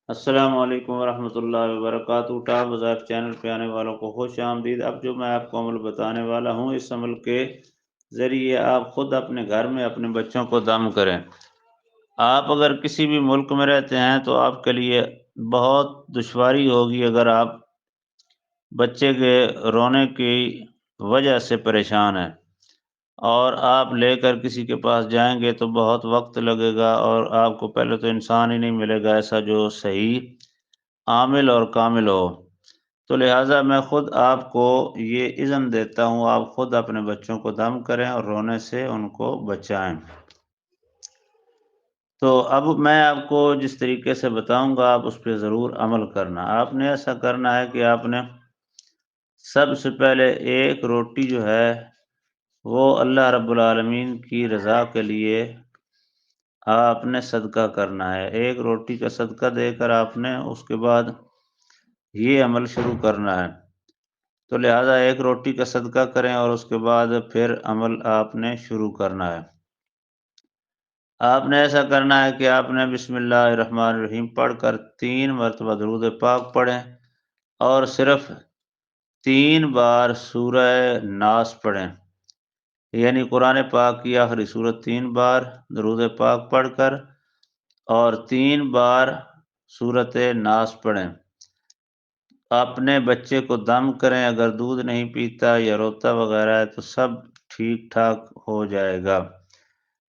السلام علیکم ورحمۃ اللہ وبرکاتہ۔ ٹاپ وظائف چینل پہ آنے والوں کو خوش آمدید۔ اب جو میں آپ کو عمل بتانے والا ہوں، اس عمل کے ذریعے آپ خود اپنے گھر میں اپنے بچوں کو دم کریں۔ آپ اگر کسی بھی ملک میں رہتے ہیں تو آپ کے لیے بہت دشواری ہوگی اگر آپ بچے کے رونے کی وجہ سے پریشان ہیں اور آپ لے کر کسی کے پاس جائیں گے تو بہت وقت لگے گا، اور آپ کو پہلے تو انسان ہی نہیں ملے گا ایسا جو صحیح عامل اور کامل ہو۔ تو لہٰذا میں خود آپ کو یہ اذن دیتا ہوں، آپ خود اپنے بچوں کو دم کریں اور رونے سے ان کو بچائیں۔ تو اب میں آپ کو جس طریقے سے بتاؤں گا آپ اس پہ ضرور عمل کرنا۔ آپ نے ایسا کرنا ہے کہ آپ نے سب سے پہلے ایک روٹی جو ہے وہ اللہ رب العالمین کی رضا کے لیے آپ نے صدقہ کرنا ہے۔ ایک روٹی کا صدقہ دے کر آپ نے اس کے بعد یہ عمل شروع کرنا ہے۔ تو لہٰذا ایک روٹی کا صدقہ کریں اور اس کے بعد پھر عمل آپ نے شروع کرنا ہے۔ آپ نے ایسا کرنا ہے کہ آپ نے بسم اللہ الرحمن الرحیم پڑھ کر 3 مرتبہ درود پاک پڑھیں اور صرف 3 بار سورہ ناس پڑھیں، یعنی قرآن پاک کی آخری سورت 3 بار درود پاک پڑھ کر اور 3 بار سورت ناس پڑھیں۔ اپنے بچے کو دم کریں، اگر دودھ نہیں پیتا یا روتا وغیرہ ہے تو سب ٹھیک ٹھاک ہو جائے گا۔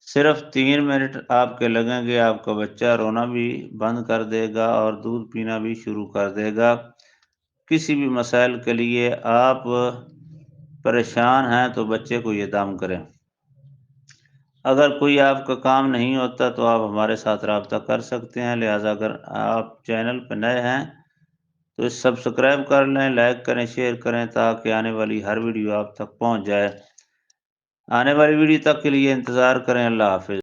صرف 3 منٹ آپ کے لگیں گے، آپ کا بچہ رونا بھی بند کر دے گا اور دودھ پینا بھی شروع کر دے گا۔ کسی بھی مسائل کے لیے آپ پریشان ہیں تو بچے کو یہ دم کریں۔ اگر کوئی آپ کا کام نہیں ہوتا تو آپ ہمارے ساتھ رابطہ کر سکتے ہیں، لہٰذا اگر آپ چینل پہ نئے ہیں تو اس سبسکرائب کر لیں، لائک کریں، شیئر کریں تاکہ آنے والی ہر ویڈیو آپ تک پہنچ جائے۔ آنے والی ویڈیو تک کے لیے انتظار کریں۔ اللہ حافظ۔